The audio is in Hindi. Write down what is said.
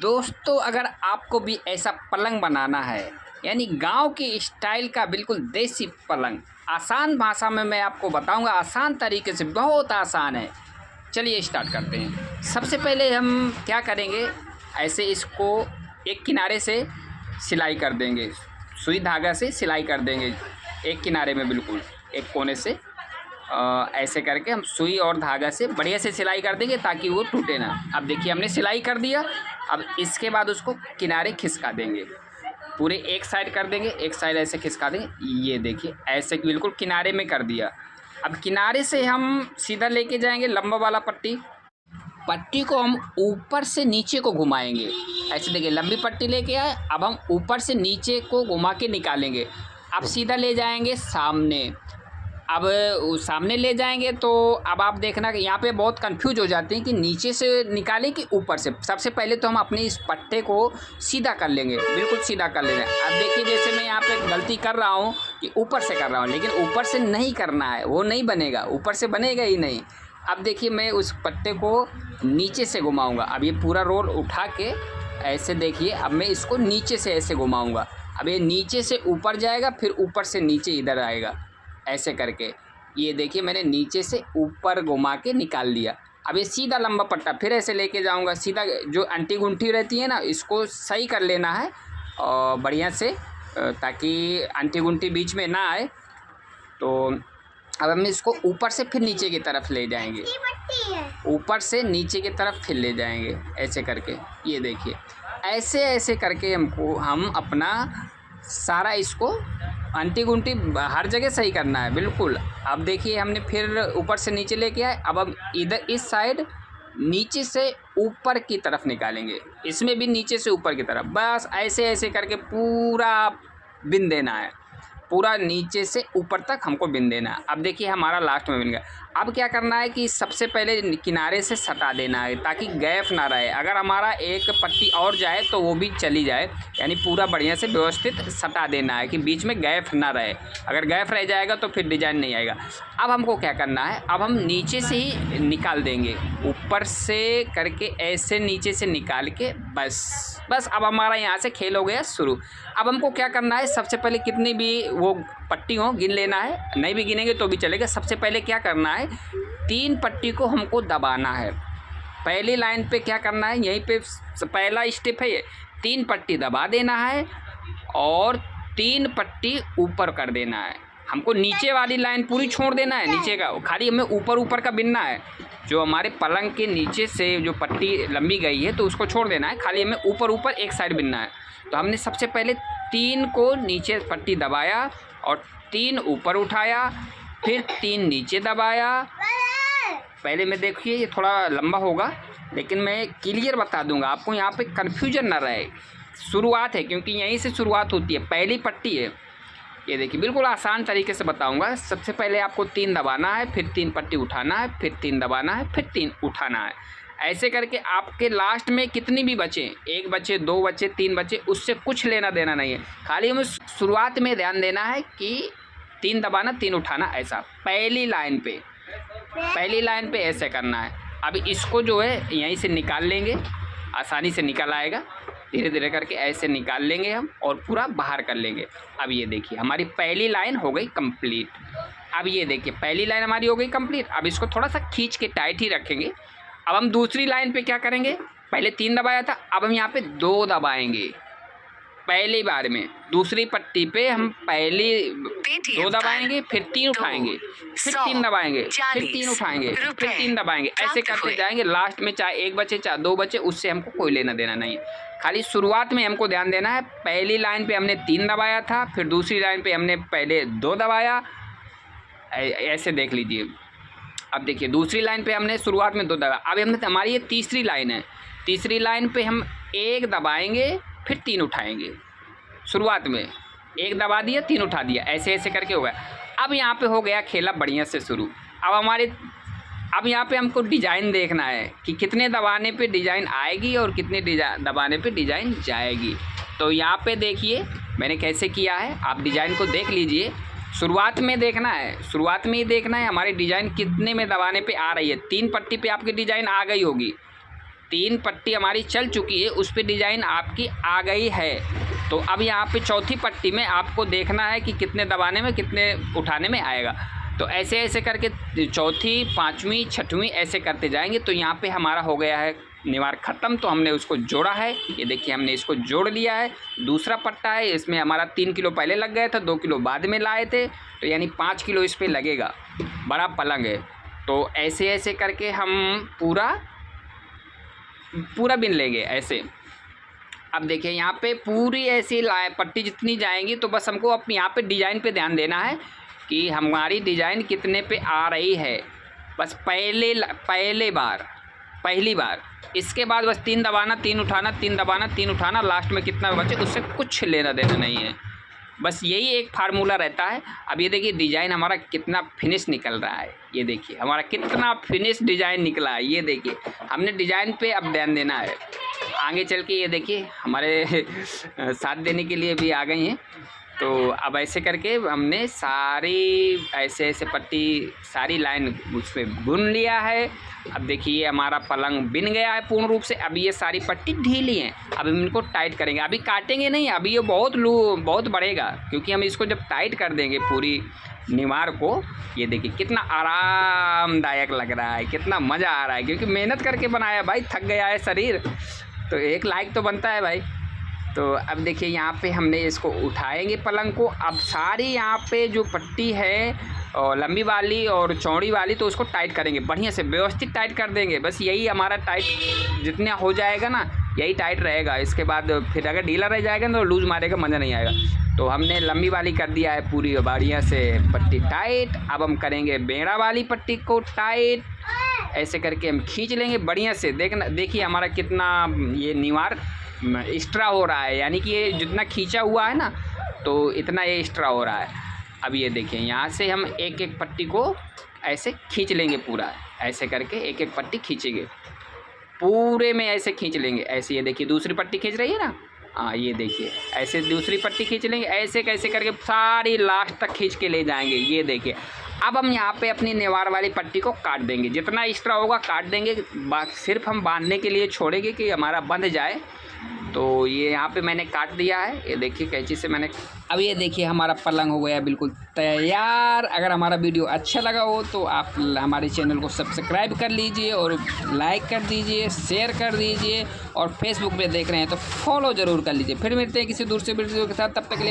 दोस्तों, अगर आपको भी ऐसा पलंग बनाना है, यानी गांव के स्टाइल का बिल्कुल देसी पलंग, आसान भाषा में मैं आपको बताऊंगा, आसान तरीके से, बहुत आसान है। चलिए स्टार्ट करते हैं। सबसे पहले हम क्या करेंगे, ऐसे इसको एक किनारे से सिलाई कर देंगे, सुई धागा से सिलाई कर देंगे एक किनारे में, बिल्कुल एक कोने से ऐसे करके हम सुई और धागा से बढ़िया से सिलाई कर देंगे ताकि वो टूटे ना। अब देखिए हमने सिलाई कर दिया। अब इसके बाद उसको किनारे खिसका देंगे, पूरे एक साइड कर देंगे, एक साइड ऐसे खिसका देंगे। ये देखिए ऐसे बिल्कुल किनारे में कर दिया। अब किनारे से हम सीधा लेके जाएंगे लंबा वाला पट्टी को हम ऊपर से नीचे को घुमाएंगे। ऐसे देखिए लंबी पट्टी लेके आए, अब हम ऊपर से नीचे को घुमा के निकालेंगे। अब सीधा ले जाएंगे सामने। अब सामने ले जाएंगे तो अब आप देखना कि यहाँ पे बहुत कंफ्यूज हो जाते हैं कि नीचे से निकालें कि ऊपर से। सबसे पहले तो हम अपने इस पट्टे को सीधा कर लेंगे, बिल्कुल सीधा कर लेंगे। अब देखिए जैसे मैं यहाँ पे गलती कर रहा हूँ कि ऊपर से कर रहा हूँ, लेकिन ऊपर से नहीं करना है, वो नहीं बनेगा, ऊपर से बनेगा ही नहीं। अब देखिए मैं उस पट्टे को नीचे से घुमाऊँगा। अब ये पूरा रोल उठा के ऐसे देखिए, अब मैं इसको नीचे से ऐसे घुमाऊँगा। अब ये नीचे से ऊपर जाएगा, फिर ऊपर से नीचे इधर आएगा, ऐसे करके। ये देखिए मैंने नीचे से ऊपर घुमा के निकाल दिया। अब ये सीधा लंबा पट्टा फिर ऐसे लेके जाऊंगा सीधा, जो अंटी गुंठी रहती है ना, इसको सही कर लेना है और बढ़िया से, ताकि अंटी गुंठी बीच में ना आए। तो अब हम इसको ऊपर से फिर नीचे की तरफ ले जाएंगे, ऊपर से नीचे की तरफ फिर ले जाएंगे ऐसे करके। ये देखिए ऐसे ऐसे करके हम अपना सारा इसको अंटी गुंटी हर जगह सही करना है, बिल्कुल। अब देखिए हमने फिर ऊपर से नीचे लेके आए। अब हम इधर इस साइड नीचे से ऊपर की तरफ निकालेंगे, इसमें भी नीचे से ऊपर की तरफ, बस ऐसे ऐसे करके पूरा बिन देना है, पूरा नीचे से ऊपर तक हमको बिन देना है। अब देखिए हमारा लास्ट में बिन गया। अब क्या करना है कि सबसे पहले किनारे से सटा देना है ताकि गैप ना रहे। अगर हमारा एक पट्टी और जाए तो वो भी चली जाए, यानी पूरा बढ़िया से व्यवस्थित सटा देना है कि बीच में गैप ना रहे। अगर गैप रह जाएगा तो फिर डिज़ाइन नहीं आएगा। अब हमको क्या करना है, अब हम नीचे से ही निकाल देंगे, ऊपर से करके ऐसे नीचे से निकाल के, बस अब हमारा यहाँ से खेल हो गया शुरू। अब हमको क्या करना है, सबसे पहले कितनी भी वो पट्टी हो गिन लेना है, नहीं भी गिनेंगे तो भी चलेगा। सबसे पहले क्या करना है, 3 पट्टी को हमको दबाना है। पहली लाइन पे क्या करना है, यहीं पे पहला स्टेप है ये, 3 पट्टी दबा देना है और 3 पट्टी ऊपर कर देना है। हमको नीचे वाली लाइन पूरी छोड़ देना है, नीचे का खाली हमें ऊपर का बिनना है। जो हमारे पलंग के नीचे से जो पट्टी लंबी गई है तो उसको छोड़ देना है, खाली हमें ऊपर एक साइड बिनना है। तो हमने सबसे पहले 3 को नीचे पट्टी दबाया और 3 ऊपर उठाया, फिर 3 नीचे दबाया। पहले में देखिए ये थोड़ा लंबा होगा, लेकिन मैं क्लियर बता दूंगा आपको, यहाँ पे कन्फ्यूजन ना रहे। शुरुआत है क्योंकि यहीं से शुरुआत होती है, पहली पट्टी है। ये देखिए बिल्कुल आसान तरीके से बताऊंगा। सबसे पहले आपको 3 दबाना है, फिर 3 पट्टी उठाना है, फिर 3 दबाना है, फिर 3 उठाना है। ऐसे करके आपके लास्ट में कितनी भी बचे, 1 बचे, 2 बचे, 3 बचे, उससे कुछ लेना देना नहीं है। खाली हमें शुरुआत में ध्यान देना है कि 3 दबाना, 3 उठाना, ऐसा पहली लाइन पे ऐसे करना है। अब इसको जो है यहीं से निकाल लेंगे, आसानी से निकल आएगा। धीरे धीरे करके ऐसे निकाल लेंगे हम और पूरा बाहर कर लेंगे। अब ये देखिए हमारी पहली लाइन हो गई कंप्लीट। अब ये देखिए पहली लाइन हमारी हो गई कंप्लीट। अब इसको थोड़ा सा खींच के टाइट ही रखेंगे। अब हम दूसरी लाइन पे क्या करेंगे, पहले 3 दबाया था, अब हम यहाँ पे 2 दबाएंगे पहली बार में। दूसरी पट्टी पे हम पहले 2 दबाएंगे, फिर 3 उठाएंगे, फिर 3 दबाएंगे, फिर 3 उठाएंगे, फिर 3 दबाएंगे, ऐसे करते जाएंगे। लास्ट में चाहे 1 बचे चाहे 2 बचे, उससे हमको कोई लेना देना नहीं है। खाली शुरुआत में हमको ध्यान देना है, पहली लाइन पे हमने 3 दबाया था, फिर दूसरी लाइन पे हमने पहले 2 दबाया, ऐसे देख लीजिए। अब देखिए दूसरी लाइन पे हमने शुरुआत में 2 दबाया। अब हमने हमारी ये तीसरी लाइन है, तीसरी लाइन पे हम 1 दबाएंगे, फिर 3 उठाएंगे। शुरुआत में 1 दबा दिया, 3 उठा दिया, ऐसे ऐसे करके हो गया। अब यहाँ पे हो गया खेला बढ़िया से शुरू। अब यहाँ पे हमको डिज़ाइन देखना है कि कितने दबाने पे डिज़ाइन आएगी और कितने दबाने पे डिज़ाइन जाएगी। तो यहाँ पे देखिए मैंने कैसे किया है, आप डिज़ाइन को देख लीजिए। शुरुआत में देखना है, शुरुआत में ही देखना है हमारी डिज़ाइन कितने में दबाने पे आ रही है। 3 पट्टी पे आपकी डिज़ाइन आ गई होगी, 3 पट्टी हमारी चल चुकी है, उस पर डिज़ाइन आपकी आ गई है। तो अब यहाँ पे चौथी पट्टी में आपको देखना है कि कितने दबाने में कितने उठाने में आएगा। तो ऐसे ऐसे करके चौथी, पाँचवीं, छठवीं ऐसे करते जाएंगे। तो यहाँ पे हमारा हो गया है निवार ख़त्म। तो हमने उसको जोड़ा है, ये देखिए हमने इसको जोड़ लिया है। दूसरा पट्टा है, इसमें हमारा 3 किलो पहले लग गया था, 2 किलो बाद में लाए थे, तो यानी 5 किलो इस पर लगेगा। बड़ा पलंग है। तो ऐसे ऐसे करके हम पूरा बिन लेंगे ऐसे। अब देखिए यहाँ पे पूरी ऐसी पट्टी जितनी जाएंगी, तो बस हमको अपने यहाँ पे डिज़ाइन पे ध्यान देना है कि हमारी डिज़ाइन कितने पे आ रही है। बस पहली बार इसके बाद बस 3 दबाना, 3 उठाना, 3 दबाना, 3 उठाना, लास्ट में कितना बचे उससे कुछ लेना देना नहीं है। बस यही एक फार्मूला रहता है। अब ये देखिए डिज़ाइन हमारा कितना फिनिश निकल रहा है, ये देखिए हमारा कितना फिनिश डिज़ाइन निकला है। ये देखिए हमने डिज़ाइन पे अब ध्यान देना है। आगे चल के ये देखिए हमारे साथ देने के लिए भी आ गई हैं। तो अब ऐसे करके हमने सारी ऐसे पट्टी सारी लाइन उस पर बुन लिया है। अब देखिए हमारा पलंग बिन गया है पूर्ण रूप से। अब ये सारी पट्टी ढीली हैं, अब हम इनको टाइट करेंगे। अभी काटेंगे नहीं, अभी ये बहुत बढ़ेगा, क्योंकि हम इसको जब टाइट कर देंगे पूरी निवार को, ये देखिए कितना आरामदायक लग रहा है, कितना मज़ा आ रहा है, क्योंकि मेहनत करके बनाया भाई, थक गया है शरीर, तो एक लाइक तो बनता है भाई। तो अब देखिए यहाँ पे हमने इसको उठाएंगे पलंग को। अब सारी यहाँ पे जो पट्टी है और लंबी वाली और चौड़ी वाली, तो उसको टाइट करेंगे, बढ़िया से व्यवस्थित टाइट कर देंगे। बस यही हमारा टाइट जितना हो जाएगा ना, यही टाइट रहेगा। इसके बाद फिर अगर ढीला रह जाएगा ना तो लूज़ मारेगा, मज़ा नहीं आएगा। तो हमने लंबी वाली कर दिया है पूरी बढ़िया से पट्टी टाइट। अब हम करेंगे बेड़ा वाली पट्टी को टाइट। ऐसे करके हम खींच लेंगे बढ़िया से। देखिए हमारा कितना ये निवार एक्स्ट्रा हो रहा है, यानी कि ये जितना खींचा हुआ है ना, तो इतना ये एक्स्ट्रा हो रहा है। अब ये देखिए यहाँ से हम एक एक पट्टी को ऐसे खींच लेंगे पूरा, ऐसे करके एक एक पट्टी खींचेंगे पूरे में, ऐसे खींच लेंगे ऐसे। ये देखिए दूसरी पट्टी खींच रही है ना, हाँ ये देखिए ऐसे दूसरी पट्टी खींच लेंगे, ऐसे कैसे करके सारी लास्ट तक खींच के ले जाएंगे। ये देखिए अब हम यहाँ पे अपनी निवार वाली पट्टी को काट देंगे, जितना एक्स्ट्रा होगा काट देंगे, सिर्फ हम बांधने के लिए छोड़ेंगे कि हमारा बंध जाए। तो ये यहाँ पे मैंने काट दिया है, ये देखिए कैंची से मैंने। अब ये देखिए हमारा पलंग हो गया बिल्कुल तैयार। अगर हमारा वीडियो अच्छा लगा हो तो आप हमारे चैनल को सब्सक्राइब कर लीजिए और लाइक कर दीजिए, शेयर कर दीजिए, और फेसबुक पे देख रहे हैं तो फॉलो ज़रूर कर लीजिए। फिर मिलते हैं किसी दूसरे वीडियो के साथ, तब तक के लिए।